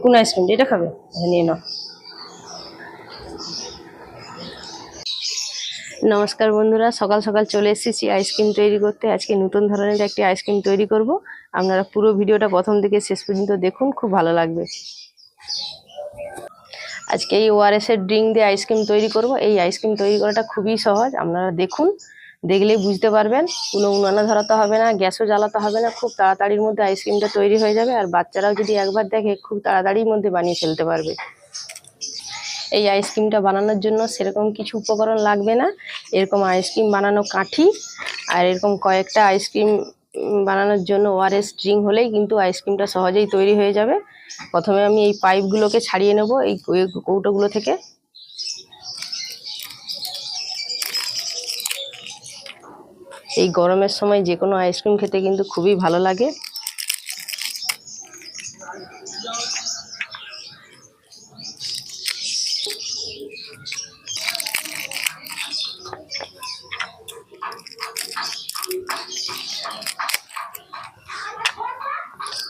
কোন আইসক্রিম এটা খাবে? নিয়ে নাও। নমস্কার বন্ধুরা, সকাল সকাল চলে এসেছি আইসক্রিম তৈরি করতে। আজকে নতুন ধরনের একটি আইসক্রিম তৈরি করব। আপনারা পুরো ভিডিওটা প্রথম থেকে শেষ পর্যন্ত দেখুন, খুব ভালো লাগবে। আজকে এই ওআরএস এর ড্রিঙ্ক দিয়ে আইসক্রিম তৈরি করব। এই আইসক্রিম তৈরি করাটা খুবই সহজ, আপনারা দেখুন, দেখলেই বুঝতে পারবেন। কোনো উনানে ধরাতে হবে না, গ্যাসও জ্বালাতে হবে না, খুব তাড়াতাড়ির মধ্যে আইসক্রিমটা তৈরি হয়ে যাবে। আর বাচ্চারাও যদি একবার দেখে খুব তাড়াতাড়ির মধ্যে বানিয়ে ফেলতে পারবে। এই আইসক্রিমটা বানানোর জন্য সেরকম কিছু উপকরণ লাগবে না। এরকম আইসক্রিম বানানো কাঠি আর এরকম কয়েকটা আইসক্রিম বানানোর জন্য ওআরএস ড্রিঙ্ক হলেই কিন্তু আইসক্রিমটা সহজেই তৈরি হয়ে যাবে। প্রথমে আমি এই পাইপগুলোকে ছাড়িয়ে নেব এই কৌটোগুলো থেকে। এই গরমের সময় যে কোনো আইসক্রিম খেতে কিন্তু খুবই ভালো লাগে।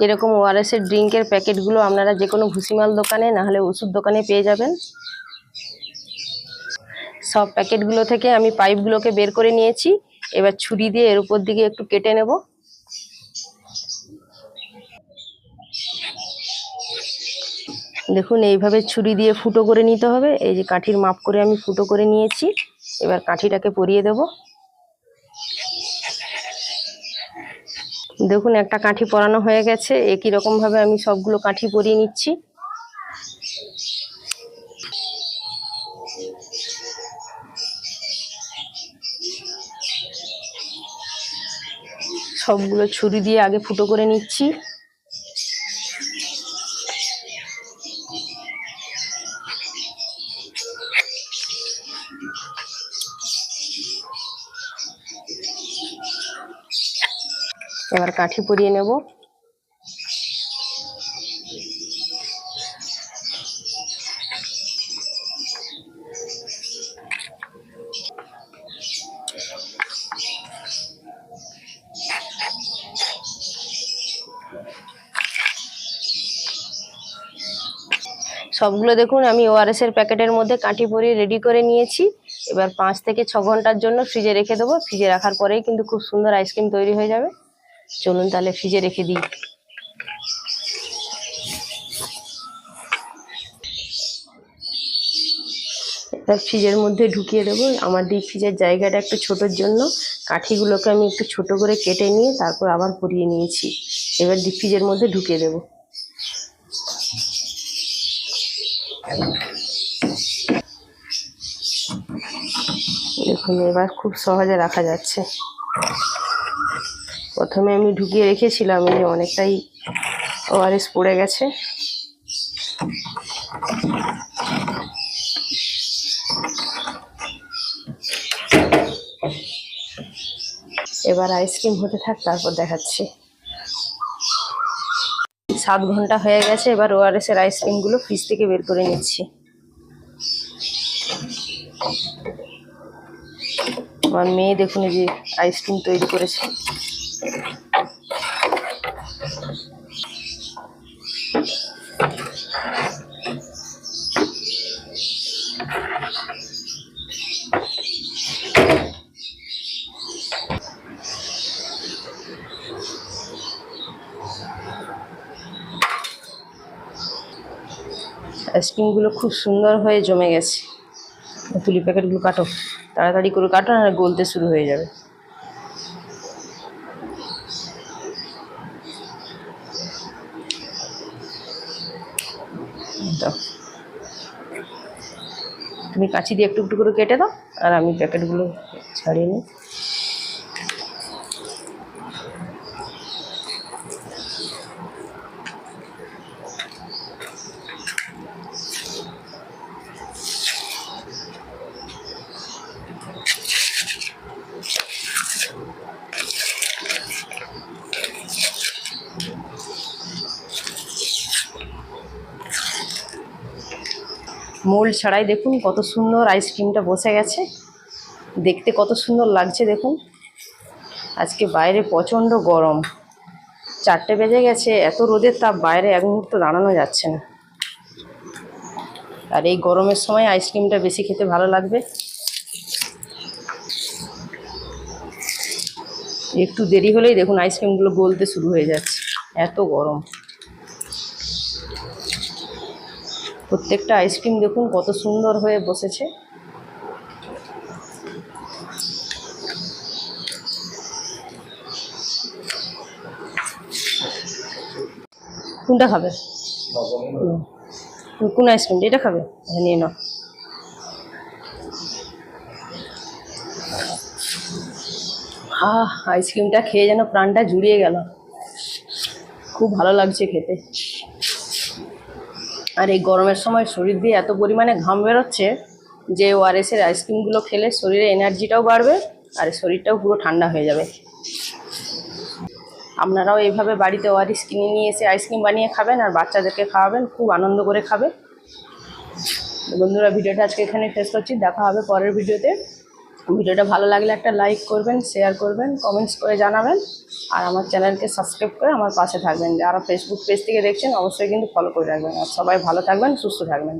এরকম ওআরএস এর ড্রিঙ্কের প্যাকেটগুলো আপনারা যে কোনো ভুসিমাল দোকানে না হলে ওষুধ দোকানে পেয়ে যাবেন। সব প্যাকেটগুলো থেকে আমি পাইপগুলোকে বের করে নিয়েছি। এবার ছুরি দিয়ে এর উপর দিকে একটু কেটে নেব। দেখুন, এইভাবে ছুরি দিয়ে ফুটো করে নিতে হবে। এই যে কাঠির মাপ করে আমি ফুটো করে নিয়েছি। এবার কাঠিটাকে পরিয়ে দেব। দেখুন, একটা কাঠি পরানো হয়ে গেছে। একই রকম ভাবে আমি সবগুলো কাঠি পরিয়ে নিচ্ছি। সবগুলো ছুরি দিয়ে আগে ফুটো করে নিচ্ছি। এবার কাঠি পরিয়ে নেব। সবগুলো দেখুন আমি ওআরএস এর প্যাকেটের মধ্যে কাঠি পরিয়ে রেডি করে নিয়েছি। এবার 5 থেকে 6 ঘন্টার জন্য ফ্রিজে রেখে দেবো। ফ্রিজে রাখার পরেই কিন্তু খুব সুন্দর আইসক্রিম তৈরি হয়ে যাবে। চলুন তাহলে ফ্রিজে রেখে দিই। এবার ফ্রিজের মধ্যে ঢুকিয়ে দেবো। আমার ডিপ ফ্রিজের জায়গাটা একটু ছোটোর জন্য কাঠিগুলোকে আমি একটু ছোট করে কেটে নিয়ে তারপর আবার পরিয়ে নিয়েছি। এবার ডিপ ফ্রিজের মধ্যে ঢুকিয়ে দেবো। দেখুন, এবার খুব সহজে রাখা যাচ্ছে। প্রথমে আমি ঢুকিয়ে রেখেছিলাম, এই অনেকটাই ওআরএস পড়ে গেছে। এবার আইসক্রিম হতে থাক, তারপর দেখাচ্ছি। 7 ঘন্টা হয়ে গেছে। এবার ওআরএস এর আইসক্রিমগুলো ফ্রিজ থেকে বের করে নিচ্ছি। আমার মেয়ে দেখুন এই যে আইসক্রিম তৈরি করেছে। আইসক্রিমগুলো খুব সুন্দর হয়ে জমে গেছে। তুলি প্যাকেটগুলো কাটো, তাড়াতাড়ি করে কাটো, না গলতে শুরু হয়ে যাবে। দাও, তুমি কাঁচি দিয়ে একটু একটু করে কেটে দাও আর আমি প্যাকেটগুলো ছাড়িয়ে নিই। মোল্ড ছাড়াই দেখুন কত সুন্দর আইসক্রিমটা বসে গেছে। দেখতে কত সুন্দর লাগছে দেখুন। আজকে বাইরে প্রচণ্ড গরম। 4টে বেজে গেছে, এত রোদের তাপ, বাইরে এক মুহূর্ত দাঁড়ানো যাচ্ছে না। আর এই গরমের সময় আইসক্রিমটা বেশি খেতে ভালো লাগবে। একটু দেরি হলেই দেখুন আইসক্রিমগুলো গলতে শুরু হয়ে যাচ্ছে, এত গরম। প্রত্যেকটা আইসক্রিম দেখুন কত সুন্দর হয়ে বসেছে। কোনটা খাবে? কোন আইসক্রিম? এটা খাবে? নিয়ে নাও। আইসক্রিমটা খেয়ে যেন প্রাণটা জুড়িয়ে গেল, খুব ভালো লাগছে খেতে। আর এই গরমের সময় শরীর দিয়ে এত পরিমাণে ঘাম বেরোচ্ছে যে ওআরএসের আইসক্রিমগুলো খেলে শরীরে এনার্জিটাও বাড়বে আর শরীরটাও পুরো ঠান্ডা হয়ে যাবে। আপনারাও এইভাবে বাড়িতে ওআরএস কিনে নিয়ে এসে আইসক্রিম বানিয়ে খাবেন আর বাচ্চাদেরকে খাওয়াবেন, খুব আনন্দ করে খাবে। বন্ধুরা, ভিডিওটা আজকে এখানে শেষ করছি, দেখা হবে পরের ভিডিওতে। ভিডিওটা ভালো লাগলে একটা লাইক করবেন, শেয়ার করবেন, কমেন্টস করে জানাবেন। আর আমার চ্যানেলকে সাবস্ক্রাইব করে আমার পাশে থাকবেন। যারা ফেসবুক পেজ থেকে দেখছেন অবশ্যই কিন্তু ফলো করে রাখবেন। আর সবাই ভালো থাকবেন, সুস্থ থাকবেন।